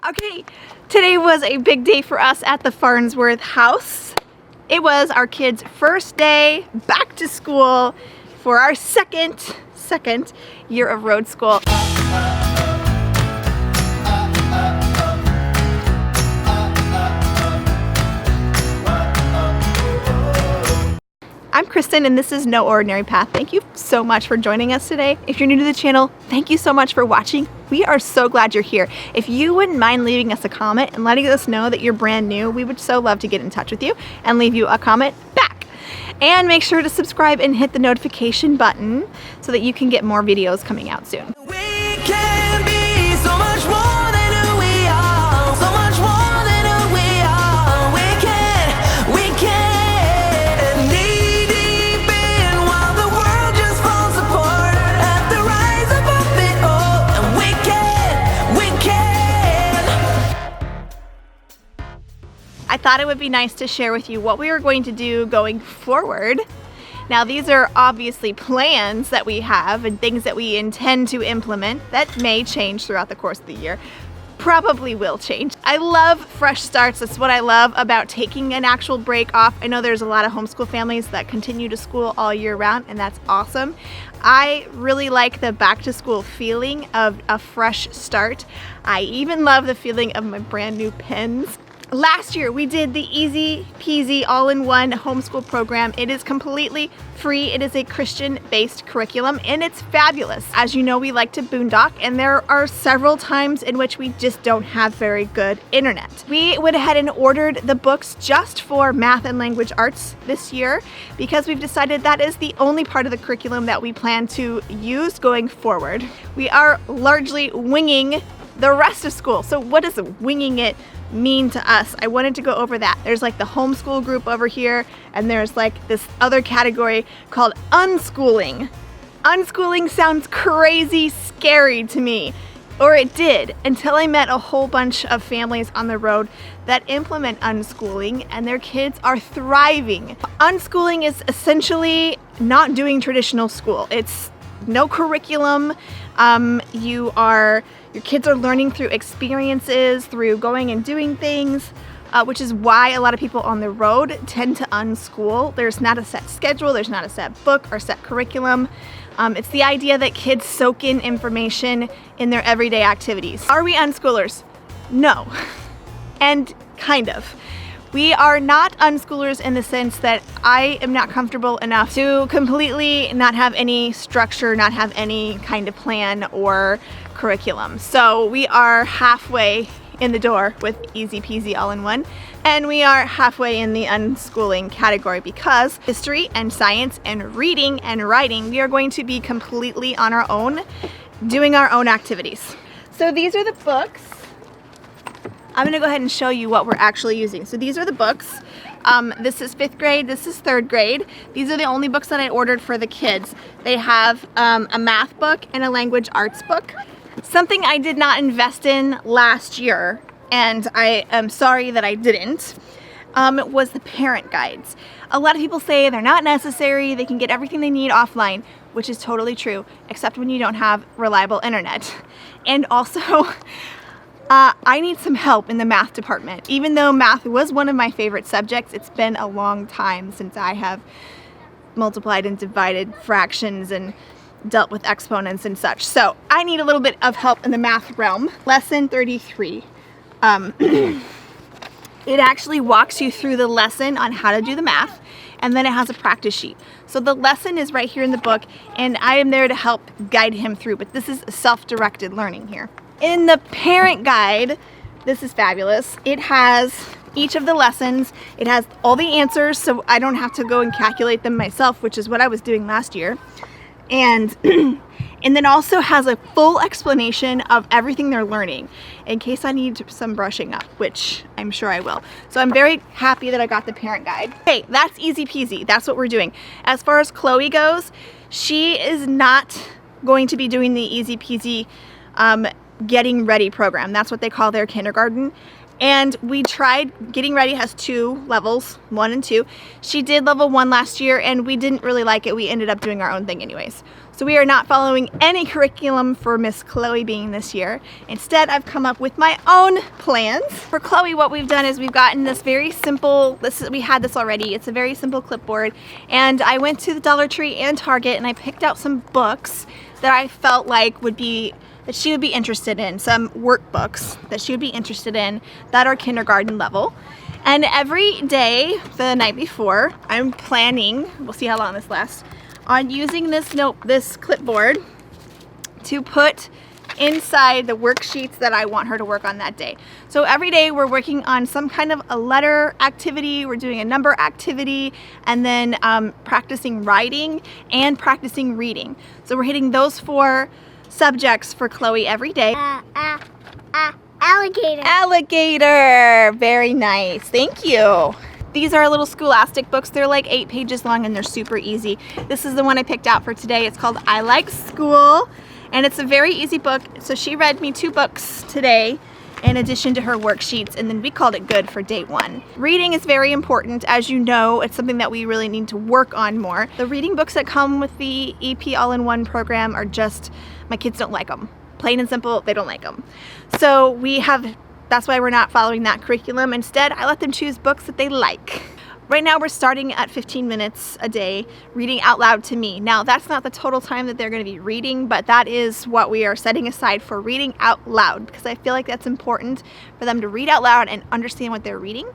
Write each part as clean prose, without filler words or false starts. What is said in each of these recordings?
Okay, today was a big day for us at the Farnsworth house. It was our kids' first day back to school for our second year of road school. I'm Kristen and this is No Ordinary Path. Thank you so much for joining us today. If you're new to the channel, thank you so much for watching. We are so glad you're here. If you wouldn't mind leaving us a comment and letting us know that you're brand new, we would so love to get in touch with you and leave you a comment back. And make sure to subscribe and hit the notification button so that you can get more videos coming out soon. I thought it would be nice to share with you what we are going to do going forward. Now these are obviously plans that we have and things that we intend to implement that may change throughout the course of the year. Probably will change. I love fresh starts. That's what I love about taking an actual break off. I know there's a lot of homeschool families that continue to school all year round, and that's awesome. I really like the back to school feeling of a fresh start. I even love the feeling of my brand new pens. Last year we did the easy peasy all-in-one homeschool program. It is completely free. It is a Christian-based curriculum and it's fabulous. As you know, we like to boondock and there are several times in which we just don't have very good internet. We went ahead and ordered the books just for math and language arts this year because we've decided that is the only part of the curriculum that we plan to use going forward. We are largely winging the rest of school. So what does winging it mean to us? I wanted to go over that. There's like the homeschool group over here, and there's like this other category called unschooling. Unschooling sounds crazy scary to me, or it did, until I met a whole bunch of families on the road that implement unschooling and their kids are thriving. Unschooling is essentially not doing traditional school. It's no curriculum. Your kids are learning through experiences, through going and doing things, which is why a lot of people on the road tend to unschool. There's not a set schedule, there's not a set book or set curriculum. It's the idea that kids soak in information in their everyday activities. Are we unschoolers? No. And kind of. We are not unschoolers in the sense that I am not comfortable enough to completely not have any structure, not have any kind of plan or curriculum. So we are halfway in the door with easy peasy all-in-one, and we are halfway in the unschooling category because history and science and reading and writing, we are going to be completely on our own, doing our own activities. So these are the books. I'm gonna go ahead and show you what we're actually using. So these are the books. This is 5th grade, this is 3rd grade. These are the only books that I ordered for the kids. They have a math book and a language arts book. Something I did not invest in last year, and I am sorry that I didn't, was the parent guides. A lot of people say they're not necessary, they can get everything they need offline, which is totally true, except when you don't have reliable internet. And also, I need some help in the math department. Even though math was one of my favorite subjects, it's been a long time since I have multiplied and divided fractions and dealt with exponents and such. So I need a little bit of help in the math realm. Lesson 33. It actually walks you through the lesson on how to do the math, and then it has a practice sheet. So the lesson is right here in the book, and I am there to help guide him through, but this is self-directed learning here. In the parent guide, this is fabulous. It has each of the lessons. It has all the answers, so I don't have to go and calculate them myself, which is what I was doing last year. And then also has a full explanation of everything they're learning in case I need some brushing up, which I'm sure I will. So I'm very happy that I got the parent guide. Okay, that's easy peasy. That's what we're doing. As far as Chloe goes, she is not going to be doing the easy peasy getting ready program. That's what they call their kindergarten. And we tried, getting ready has 2 levels, 1 and 2. She did level 1 last year and we didn't really like it. We ended up doing our own thing anyways. So we are not following any curriculum for Miss Chloe Bean this year. Instead, I've come up with my own plans. For Chloe, what we've done is we've gotten this very simple, we had this already, it's a very simple clipboard, and I went to the Dollar Tree and Target and I picked out some books that I felt like that she would be interested in, some workbooks that she would be interested in that are kindergarten level. And every day, the night before, I'm planning, we'll see how long this lasts, on using this clipboard to put inside the worksheets that I want her to work on that day. So every day we're working on some kind of a letter activity, we're doing a number activity, and then practicing writing and practicing reading. So we're hitting those 4 subjects for Chloe every day. Alligator. Alligator! Very nice. Thank you. These are little scholastic books. They're like 8 pages long and they're super easy. This is the one I picked out for today. It's called I Like School, and it's a very easy book. So she read me 2 books today in addition to her worksheets, and then we called it good for day 1. Reading is very important. As you know, it's something that we really need to work on more. The reading books that come with the EP All-in-One program are just, my kids don't like them. Plain and simple, they don't like them. So that's why we're not following that curriculum. Instead, I let them choose books that they like. Right now we're starting at 15 minutes a day reading out loud to me. Now that's not the total time that they're going to be reading, but that is what we are setting aside for reading out loud, because I feel like that's important for them to read out loud and understand what they're reading.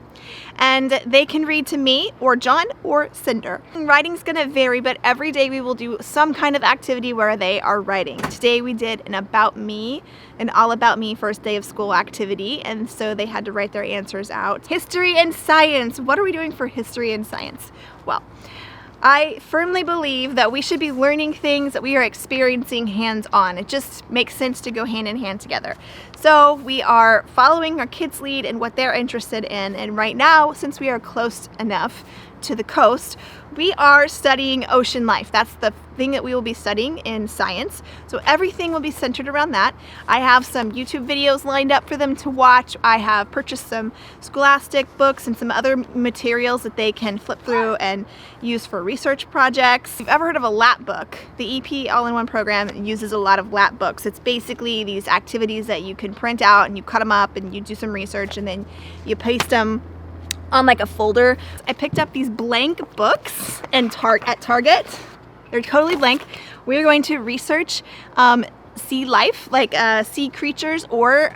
And they can read to me or John or Cinder. Writing's going to vary, but every day we will do some kind of activity where they are writing. Today we did an about me, an all about me first day of school activity, and so they had to write their answers out. History and science. What are we doing for history and science? Well, I firmly believe that we should be learning things that we are experiencing hands-on. It just makes sense to go hand in hand together. So we are following our kids' lead and what they're interested in, and right now, since we are close enough to the coast, we are studying ocean life. That's the thing that we will be studying in science. So everything will be centered around that. I have some YouTube videos lined up for them to watch. I have purchased some scholastic books and some other materials that they can flip through and use for research projects. If you've ever heard of a lap book, the EP All-in-One program uses a lot of lap books. It's basically these activities that you can print out and you cut them up and you do some research and then you paste them on like a folder. I picked up these blank books at Target. They're totally blank. We're going to research sea life, like sea creatures, or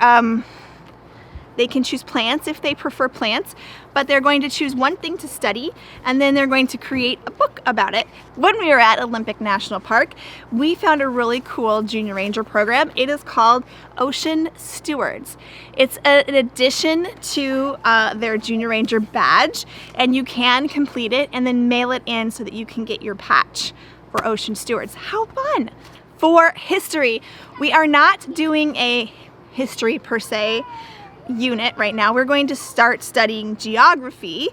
they can choose plants if they prefer plants, but they're going to choose one thing to study and then they're going to create a book about it. When we were at Olympic National Park, we found a really cool junior ranger program. It is called Ocean Stewards. It's an addition to their junior ranger badge, and you can complete it and then mail it in so that you can get your patch for Ocean Stewards. How fun! For history, we are not doing a history per se unit right now. We're going to start studying geography,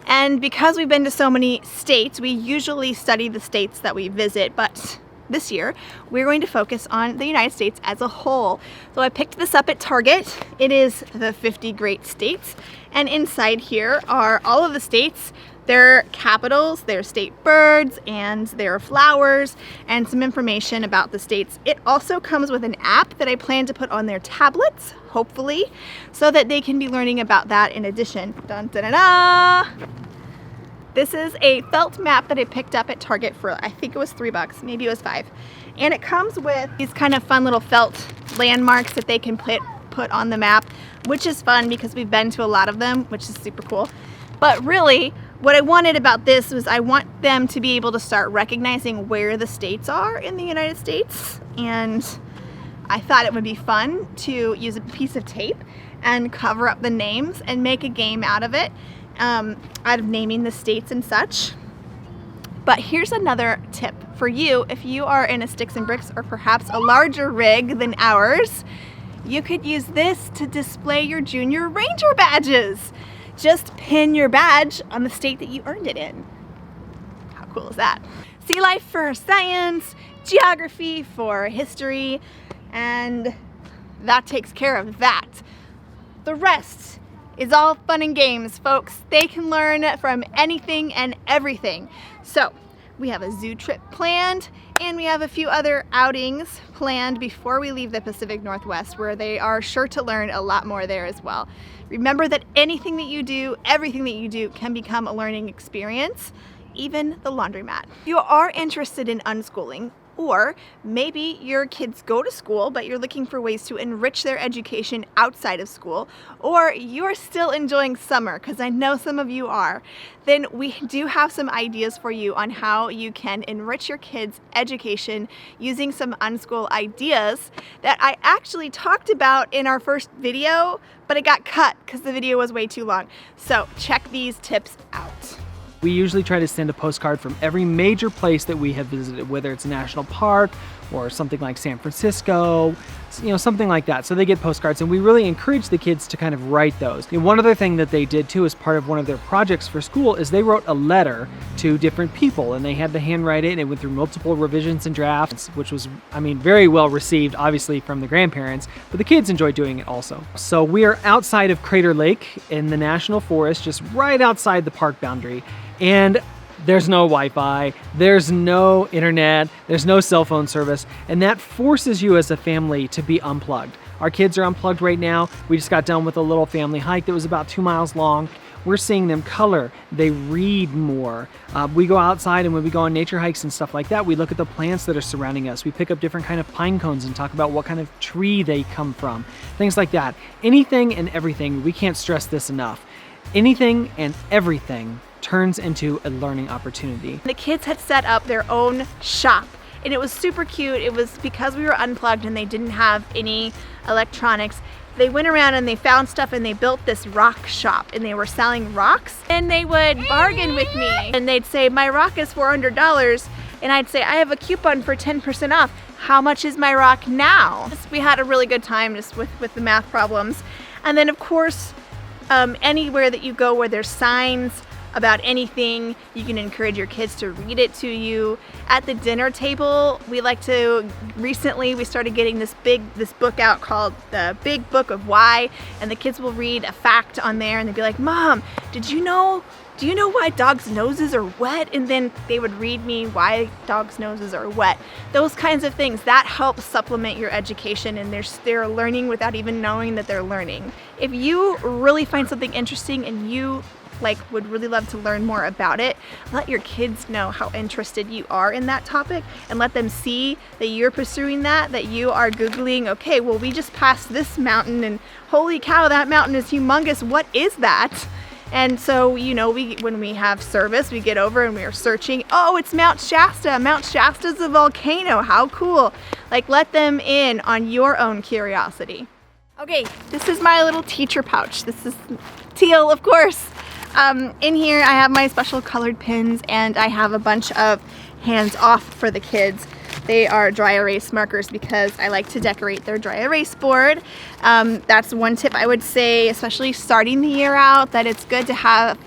and because we've been to so many states, we usually study the states that we visit, but this year we're going to focus on the United States as a whole. So I picked this up at Target. It is the 50 Great States, and inside here are all of the states, their capitals, their state birds, and their flowers, and some information about the states. It also comes with an app that I plan to put on their tablets, hopefully, so that they can be learning about that in addition. Dun, da, da, da. This is a felt map that I picked up at Target for, I think it was $3, maybe it was $5. And it comes with these kind of fun little felt landmarks that they can put on the map, which is fun because we've been to a lot of them, which is super cool. But really, what I wanted about this was I want them to be able to start recognizing where the states are in the United States, and I thought it would be fun to use a piece of tape and cover up the names and make a game out of it, out of naming the states and such. But here's another tip for you. If you are in a sticks and bricks or perhaps a larger rig than ours, you could use this to display your junior ranger badges. Just pin your badge on the state that you earned it in. How cool is that? Sea life for science, geography for history, and that takes care of that. The rest is all fun and games, folks. They can learn from anything and everything. So we have a zoo trip planned And we have a few other outings planned before we leave the Pacific Northwest, where they are sure to learn a lot more there as well. Remember that anything that you do, everything that you do can become a learning experience, even the laundromat. If you are interested in unschooling, or maybe your kids go to school, but you're looking for ways to enrich their education outside of school, or you're still enjoying summer, because I know some of you are, then we do have some ideas for you on how you can enrich your kids' education using some unschool ideas that I actually talked about in our first video, but it got cut because the video was way too long. So check these tips out. We usually try to send a postcard from every major place that we have visited, whether it's a national park or something like San Francisco, something like that. So they get postcards, and we really encourage the kids to kind of write those. And one other thing that they did too as part of one of their projects for school is they wrote a letter to different people, and they had to handwrite it, and it went through multiple revisions and drafts, which was, very well received, obviously, from the grandparents, but the kids enjoyed doing it also. So we are outside of Crater Lake in the National Forest, just right outside the park boundary. And there's no Wi-Fi, there's no internet, there's no cell phone service, and that forces you as a family to be unplugged. Our kids are unplugged right now. We just got done with a little family hike that was about 2 miles long. We're seeing them color, they read more. We go outside, and when we go on nature hikes and stuff like that, we look at the plants that are surrounding us. We pick up different kind of pine cones and talk about what kind of tree they come from, things like that. Anything and everything, we can't stress this enough. Anything and everything turns into a learning opportunity. The kids had set up their own shop, and it was super cute. It was because we were unplugged and they didn't have any electronics. They went around and they found stuff, and they built this rock shop, and they were selling rocks, and they would bargain with me, and they'd say, my rock is $400, and I'd say, I have a coupon for 10% off. How much is my rock now? We had a really good time just with the math problems. And then of course, anywhere that you go where there's signs about anything, you can encourage your kids to read it to you. At the dinner table, recently we started getting this book out called The Big Book of Why, and the kids will read a fact on there, and they'd be like, Mom, do you know why dogs' noses are wet? And then they would read me why dogs' noses are wet. Those kinds of things, that helps supplement your education, and they're learning without even knowing that they're learning. If you really find something interesting and you would really love to learn more about it, let your kids know how interested you are in that topic, and let them see that you're pursuing that you are Googling, okay, well, we just passed this mountain, and holy cow, that mountain is humongous, what is that? And so, when we have service, we get over and we are searching, oh, it's Mount Shasta. Mount Shasta's a volcano, how cool. Let them in on your own curiosity. Okay, this is my little teacher pouch. This is teal, of course. In here I have my special colored pins, and I have a bunch of hands off for the kids. They are dry erase markers because I like to decorate their dry erase board. That's one tip I would say, especially starting the year out, that it's good to have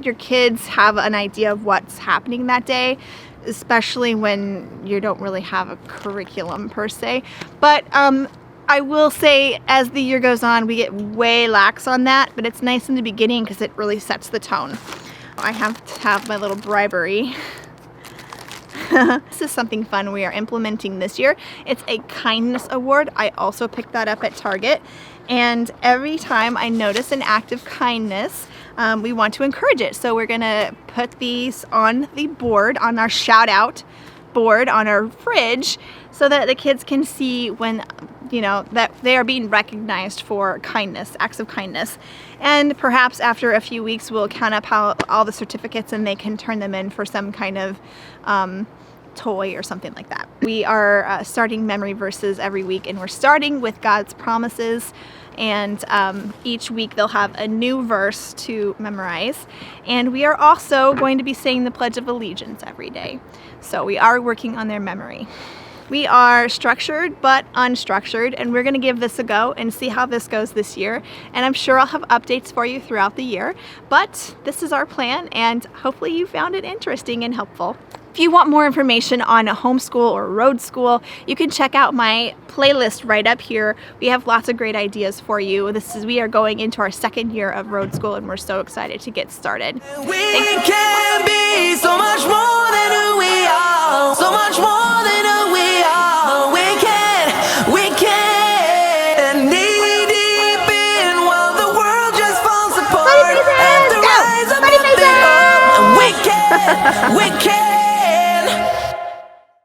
your kids have an idea of what's happening that day, especially when you don't really have a curriculum per se. But I will say, as the year goes on, we get way lax on that, but it's nice in the beginning because it really sets the tone. I have to have my little bribery. This is something fun we are implementing this year. It's a kindness award. I also picked that up at Target, and every time I notice an act of kindness, we want to encourage it. So we're gonna put these on the board, on our shout out board on our fridge, so that the kids can see when that they are being recognized for kindness, acts of kindness. And perhaps after a few weeks we'll count up all the certificates, and they can turn them in for some kind of toy or something like that. We are starting memory verses every week, and we're starting with God's promises, and each week they'll have a new verse to memorize. And we are also going to be saying the Pledge of Allegiance every day. So we are working on their memory. We are structured but unstructured, and we're going to give this a go and see how this goes this year. And I'm sure I'll have updates for you throughout the year, but this is our plan, and hopefully you found it interesting and helpful. If you want more information on homeschool or road school, you can check out my playlist right up here. We have lots of great ideas for you. We are going into our second year of road school, and we're so excited to get started. We can be so much more than who we are. are, so much more than who we are. We can, knee deep in while the world just falls apart. At the rise of nothing, we can.